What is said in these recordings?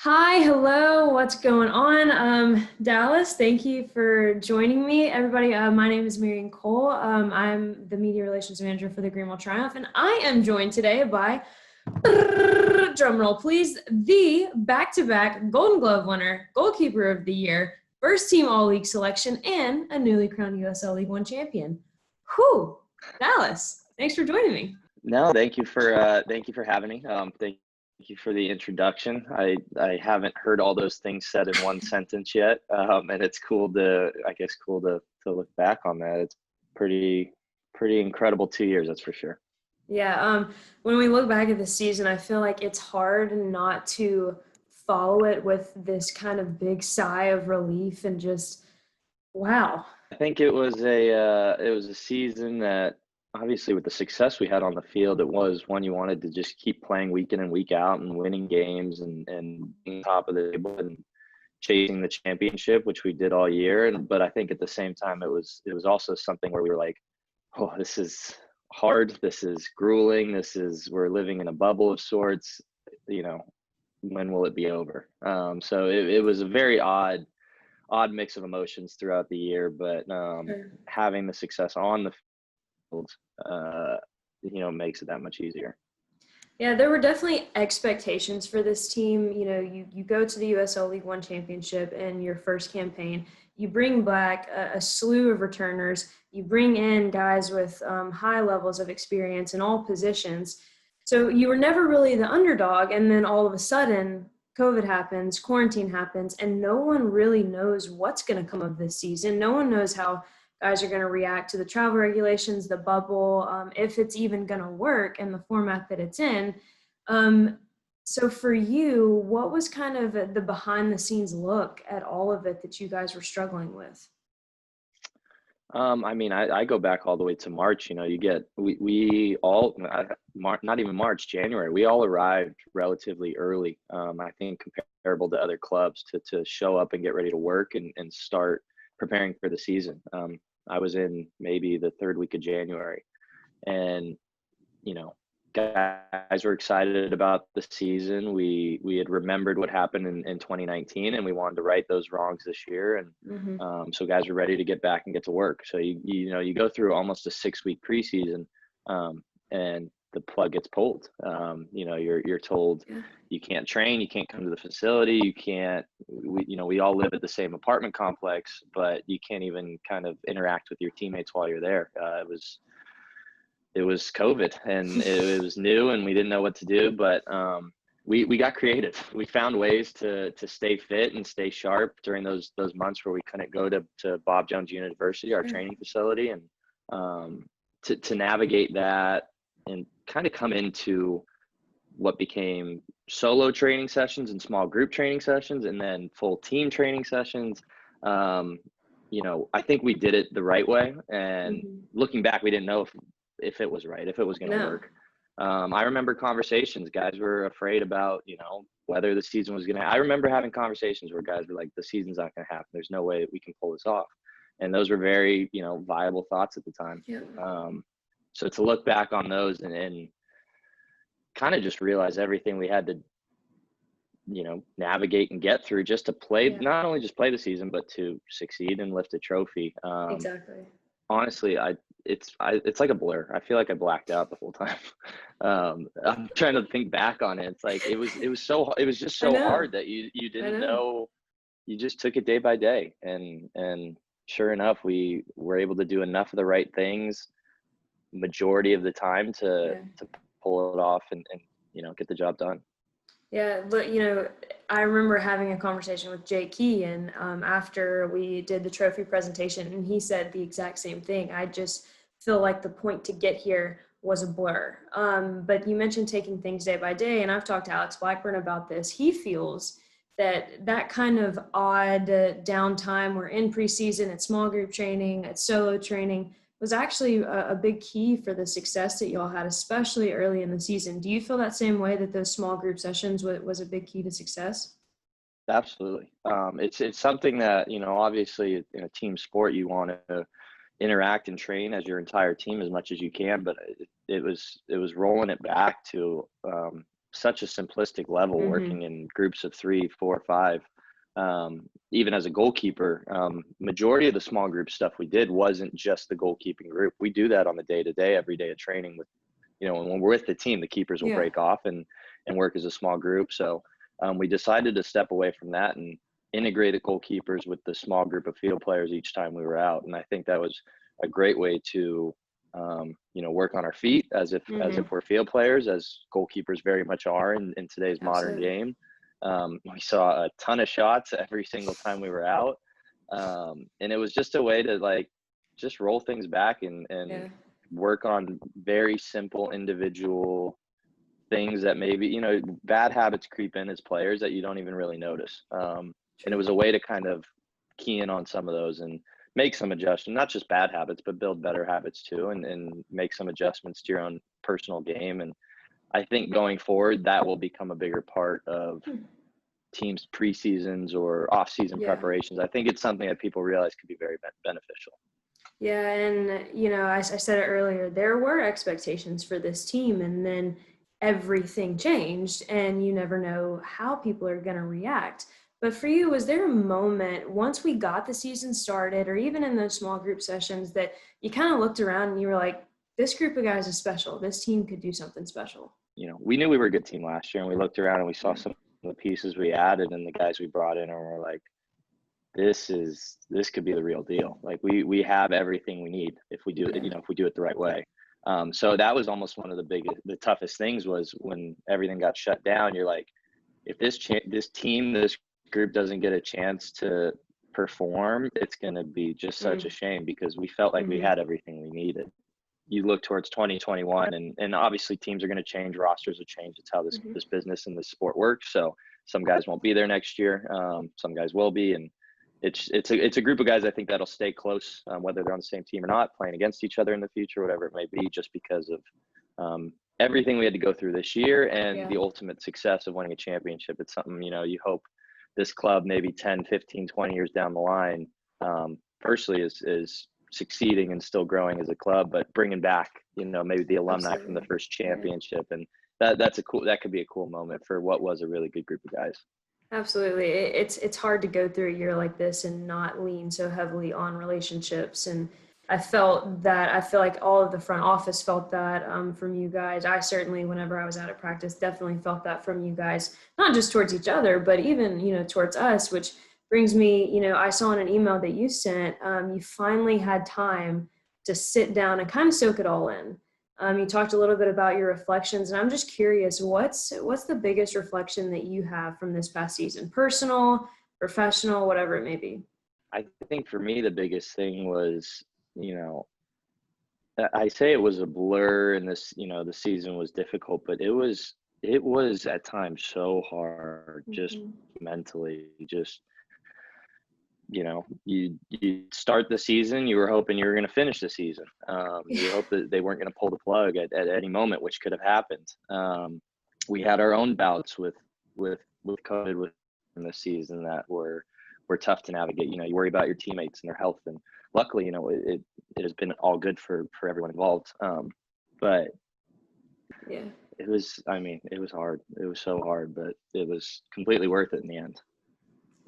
Hi, hello, what's going on? Dallas, thank you for joining me. Everybody, my name is Marion Cole. I'm the media relations manager for the Greenville Triumph, and I am joined today by, drum roll please, the back-to-back Golden Glove winner, Goalkeeper of the Year, first team All-League selection, and a newly crowned USL League One Champion. Whew, Dallas, thanks for joining me. No, thank you for having me. Thank you for the introduction. I haven't heard all those things said in one sentence yet, and it's cool to cool to look back on that. It's pretty incredible 2 years, that's for sure. Yeah, when we look back at the season, I feel like it's hard not to follow it with this kind of big sigh of relief and just, wow. I think it was a season that obviously with the success we had on the field, it was one you wanted to just keep playing week in and week out and winning games and being top of the table and chasing the championship, which we did all year. But I think at the same time, it was also something where we were like, oh, this is hard. This is grueling. We're living in a bubble of sorts. You know, when will it be over? So it was a very odd mix of emotions throughout the year, but Sure. having the success on the field, makes it that much easier. Yeah, there were definitely expectations for this team. You know, you go to the USL League One Championship in your first campaign. You bring back a slew of returners. You bring in guys with high levels of experience in all positions. So you were never really the underdog. And then all of a sudden, COVID happens, quarantine happens, and no one really knows what's going to come of this season. No one knows how guys are going to react to the travel regulations, the bubble, if it's even going to work in the format that it's in. Um, so for you, what was kind of the behind the scenes look at all of it that you guys were struggling with? I mean, I go back all the way to March. We all, not even March, January, we all arrived relatively early. I think comparable to other clubs to show up and get ready to work and start preparing for the season. I was in maybe the third week of January, and you know, guys were excited about the season. We had remembered what happened in 2019, and we wanted to right those wrongs this year. And Hmm. so guys were ready to get back and get to work. So you go through almost a 6 week preseason, and the plug gets pulled. You're told Yeah. you can't train, you can't come to the facility, you can't. We all live at the same apartment complex, but you can't even kind of interact with your teammates while you're there. It was COVID, and it was new, and we didn't know what to do. But we got creative. We found ways to stay fit and stay sharp during those months where we couldn't go to Bob Jones University, our Sure. training facility, and to navigate that and kind of come into what became solo training sessions and small group training sessions, and then full team training sessions. Um, I think we did it the right way. And Hmm. looking back, we didn't know if it was right, if it was going to No. work. I remember conversations. Guys were afraid about, whether the season was going to. I remember having conversations where guys were like, "The season's not going to happen. There's no way that we can pull this off." And those were very, viable thoughts at the time. Yeah. So to look back on those and kind of just realize everything we had to, navigate and get through just to play, Yeah. not only just play the season, but to succeed and lift a trophy. Exactly. Honestly, it's like a blur. I feel like I blacked out the whole time. I'm trying to think back on it. It's like it was just I so know. hard that you I didn't know. know. You just took it day by day, and sure enough, we were able to do enough of the right things majority of the time to Yeah. pull it off and get the job done. Yeah, but I remember having a conversation with Jay Key, and after we did the trophy presentation, and he said the exact same thing. I just feel like the point to get here was a blur. But you mentioned taking things day by day, and I've talked to Alex Blackburn about this. He feels that kind of odd downtime, we're in preseason, it's small group training, it's solo training, was actually a big key for the success that y'all had, especially early in the season. Do you feel that same way, that those small group sessions was a big key to success? Absolutely. It's something that, obviously in a team sport, you want to interact and train as your entire team as much as you can, but it was rolling it back to such a simplistic level, Mm-hmm. working in groups of 3, 4, 5. Even as a goalkeeper, majority of the small group stuff we did wasn't just the goalkeeping group. We do that on the day-to-day, every day of training with, when we're with the team, the keepers will break off and work as a small group. So we decided to step away from that and integrate the goalkeepers with the small group of field players each time we were out. And I think that was a great way to, work on our feet as if we're field players, as goalkeepers very much are in today's modern game. We saw a ton of shots every single time we were out. And it was just a way to just roll things back and work on very simple individual things that maybe, bad habits creep in as players that you don't even really notice. And it was a way to kind of key in on some of those and make some adjustments, not just bad habits, but build better habits too, and make some adjustments to your own personal game. And I think going forward, that will become a bigger part of teams' preseasons or off-season preparations. I think it's something that people realize could be very beneficial. Yeah, and I said it earlier, there were expectations for this team, and then everything changed, and you never know how people are going to react. But for you, was there a moment once we got the season started, or even in those small group sessions, that you kind of looked around and you were like, this group of guys is special. This team could do something special. We knew we were a good team last year, and we looked around and we saw some of the pieces we added and the guys we brought in, and we're like, this could be the real deal. Like we have everything we need if we do it, if we do it the right way. So that was almost one of the toughest things was when everything got shut down. You're like, if this group doesn't get a chance to perform, it's going to be just such a shame, because we felt like we had everything we needed. You look towards 2021 and obviously teams are going to change, rosters will change. It's how this business and this sport works. So some guys won't be there next year. Some guys will be. And it's a group of guys, I think, that'll stay close, whether they're on the same team or not, playing against each other in the future, whatever it may be, just because of everything we had to go through this year and the ultimate success of winning a championship. It's something, you hope this club maybe 10, 15, 20 years down the line, personally is succeeding and still growing as a club, but bringing back, maybe the alumni from the first championship. And that could be a cool moment for what was a really good group of guys. Absolutely. It's hard to go through a year like this and not lean so heavily on relationships. And I feel like all of the front office felt that from you guys. I certainly, whenever I was out at practice, definitely felt that from you guys, not just towards each other, but even, towards us, which brings me, I saw in an email that you sent, you finally had time to sit down and kind of soak it all in. You talked a little bit about your reflections, and I'm just curious, what's the biggest reflection that you have from this past season? Personal, professional, whatever it may be. I think for me, the biggest thing was, I say it was a blur and this, the season was difficult, but it was at times so hard, just mentally, just, you start the season, you were hoping you were going to finish the season. You hope that they weren't going to pull the plug at any moment, which could have happened. We had our own bouts with COVID in this season that were tough to navigate. You worry about your teammates and their health, and luckily, it has been all good for everyone involved. But it was hard. It was so hard, but it was completely worth it in the end.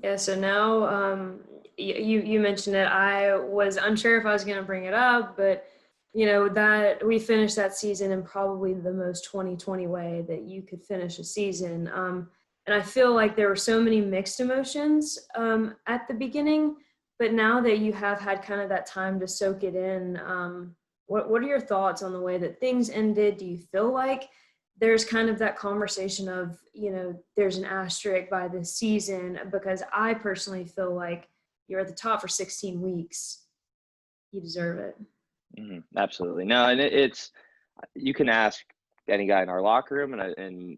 Yeah, so now you mentioned it. I was unsure if I was going to bring it up, but that we finished that season in probably the most 2020 way that you could finish a season. And I feel like there were so many mixed emotions at the beginning, but now that you have had kind of that time to soak it in, what are your thoughts on the way that things ended? Do you feel like there's kind of that conversation of, there's an asterisk by this season? Because I personally feel like you're at the top for 16 weeks. You deserve it. Absolutely. No, and it's, you can ask any guy in our locker room and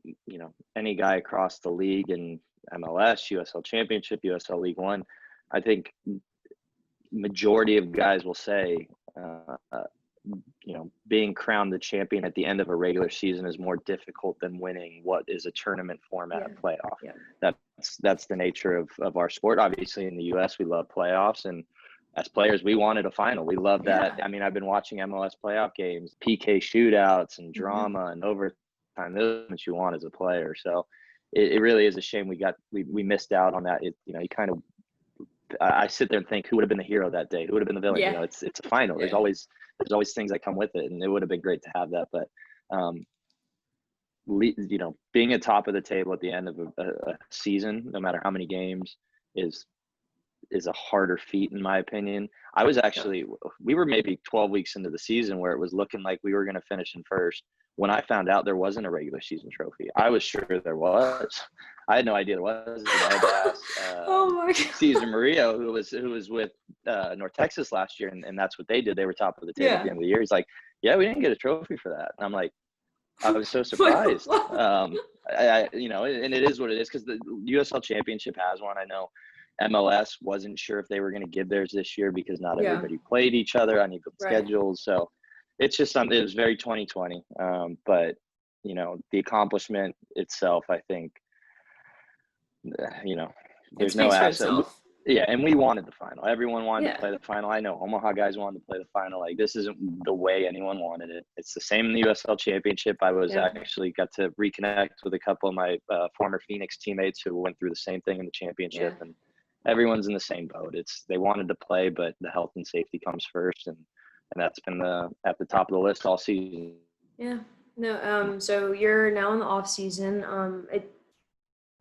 any guy across the league in MLS, USL Championship, USL League One. I think majority of guys will say, being crowned the champion at the end of a regular season is more difficult than winning what is a tournament format of playoff. Yeah. That's the nature of our sport. Obviously in the US, we love playoffs, and as players, we wanted a final. We love that. I mean, I've been watching MLS playoff games, PK shootouts and drama and overtime time. Those are what you want as a player. So it really is a shame we missed out on that. You kind of I sit there and think who would have been the hero that day, who would have been the villain. Yeah. It's a final. Yeah. There's always things that come with it, and it would have been great to have that. But being at top of the table at the end of a season, no matter how many games, is a harder feat in my opinion. We were maybe 12 weeks into the season where it was looking like we were going to finish in first. When I found out there wasn't a regular season trophy, I was sure there was. I had no idea there was. And I had to ask Oh my God. Caesar Murillo, who was with North Texas last year, and that's what they did. They were top of the table at the end of the year. He's like, yeah, we didn't get a trophy for that. And I'm like, I was so surprised. And it is what it is because the USL Championship has one. I know MLS wasn't sure if they were going to give theirs this year because not everybody played each other on equal schedules. So it's just something. It was very 2020. But the accomplishment itself, I think, there's no asset. Yeah, and we wanted the final. Everyone wanted to play the final. I know Omaha guys wanted to play the final. Like, this isn't the way anyone wanted it. It's the same in the USL Championship. I was actually got to reconnect with a couple of my former Phoenix teammates who went through the same thing in the championship, and everyone's in the same boat. They wanted to play, but the health and safety comes first, and that's been at the top of the list all season. Yeah. No. So you're now in the off season.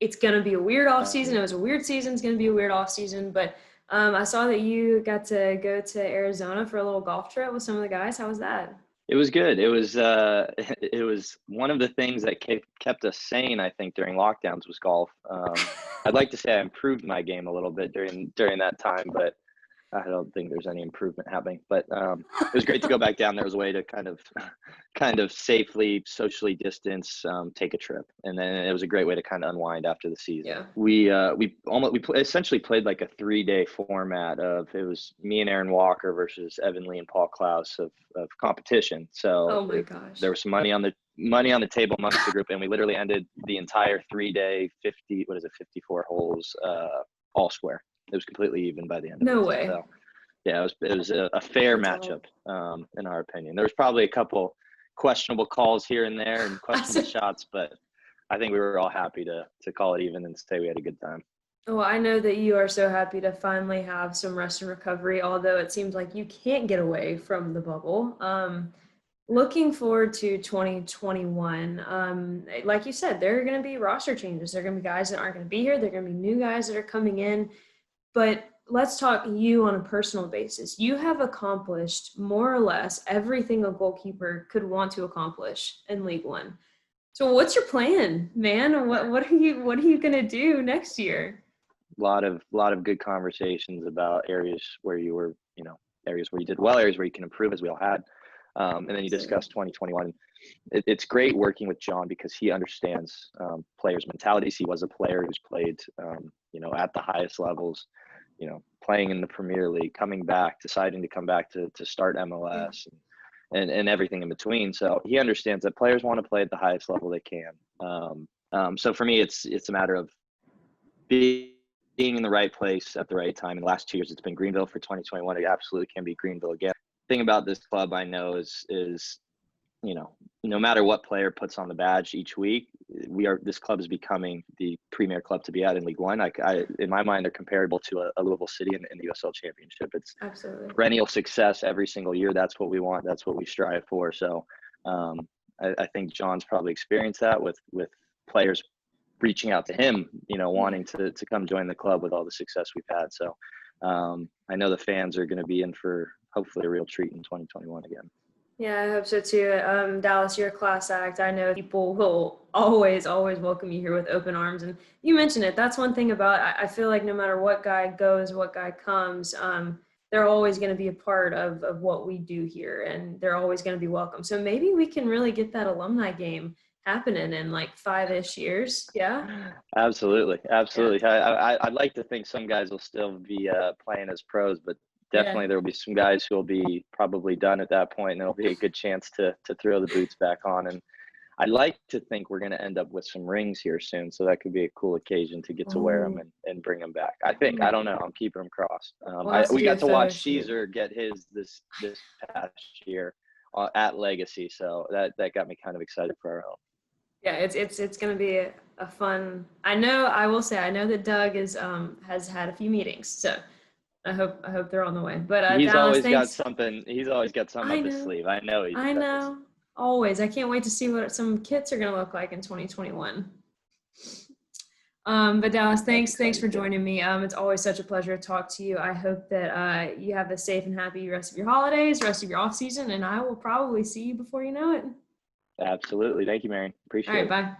It's going to be a weird off season. It was a weird season. It's going to be a weird off season. But I saw that you got to go to Arizona for a little golf trip with some of the guys. How was that? It was good. It was one of the things that kept us sane, I think, during lockdowns was golf. I'd like to say I improved my game a little bit during that time, but I don't think there's any improvement happening. But it was great to go back down there as a way to kind of safely, socially distance, take a trip, and then it was a great way to kind of unwind after the season. Yeah. We essentially played like a 3-day format of it was me and Aaron Walker versus Evan Lee and Paul Klaus of competition. So there was some money on the table amongst the group, and we literally ended the entire 3-day 54 holes all square. It was completely even by the end of it. No way. So, yeah, it was a fair matchup, in our opinion. There was probably a couple questionable calls here and there and questionable shots, but I think we were all happy to call it even and say we had a good time. Well, I know that you are so happy to finally have some rest and recovery, although it seems like you can't get away from the bubble. Looking forward to 2021. Like you said, there are going to be roster changes. There are going to be guys that aren't going to be here. There are going to be new guys that are coming in. But let's talk you on a personal basis. You have accomplished more or less everything a goalkeeper could want to accomplish in League One. So what's your plan, man? What are you gonna do next year? A lot of good conversations about areas where you were, areas where you did well, areas where you can improve, as we all had. And then you discussed 2021. It's great working with John because he understands players' mentalities. He was a player who's played, at the highest levels, playing in the Premier League, coming back, deciding to come back to start MLS and everything in between. So he understands that players want to play at the highest level they can. So for me, it's a matter of being in the right place at the right time. In the last 2 years, it's been Greenville. For 2021, it absolutely can be Greenville again. The thing about this club I know is no matter what player puts on the badge each week, this club is becoming the premier club to be at in League One. In my mind, they're comparable to a Louisville City in the USL Championship. It's absolutely perennial success every single year. That's what we want. That's what we strive for. So I think John's probably experienced that with players reaching out to him, wanting to come join the club with all the success we've had. So I know the fans are going to be in for hopefully a real treat in 2021 again. Yeah, I hope so too. Dallas, you're a class act. I know people will always welcome you here with open arms. And you mentioned it. That's one thing about, I feel like no matter what guy goes, what guy comes, they're always going to be a part of what we do here, and they're always going to be welcome. So maybe we can really get that alumni game happening in like 5-ish years. Yeah. Absolutely. Yeah. I'd like to think some guys will still be playing as pros, but definitely there will be some guys who will be probably done at that point, and it'll be a good chance to throw the boots back on. And I'd like to think we're going to end up with some rings here soon, so that could be a cool occasion to get to wear them and bring them back. I don't know. I'm keeping them crossed. We got to watch Caesar get his this past year at Legacy, so that got me kind of excited for our own. Yeah, it's going to be a fun. I will say I know that Doug is has had a few meetings, so I hope they're on the way. But He's Dallas, always got thanks. something. He's always got something I up his know, sleeve. I know he I does. know. Always, I can't wait to see what some kits are going to look like in 2021. But Dallas, That's thanks exciting for too. joining me. It's always such a pleasure to talk to you. I hope that you have a safe and happy rest of your holidays, rest of your off season, and I will probably see you before you know it. Absolutely. Thank you, Marion. All Appreciate right, it. bye.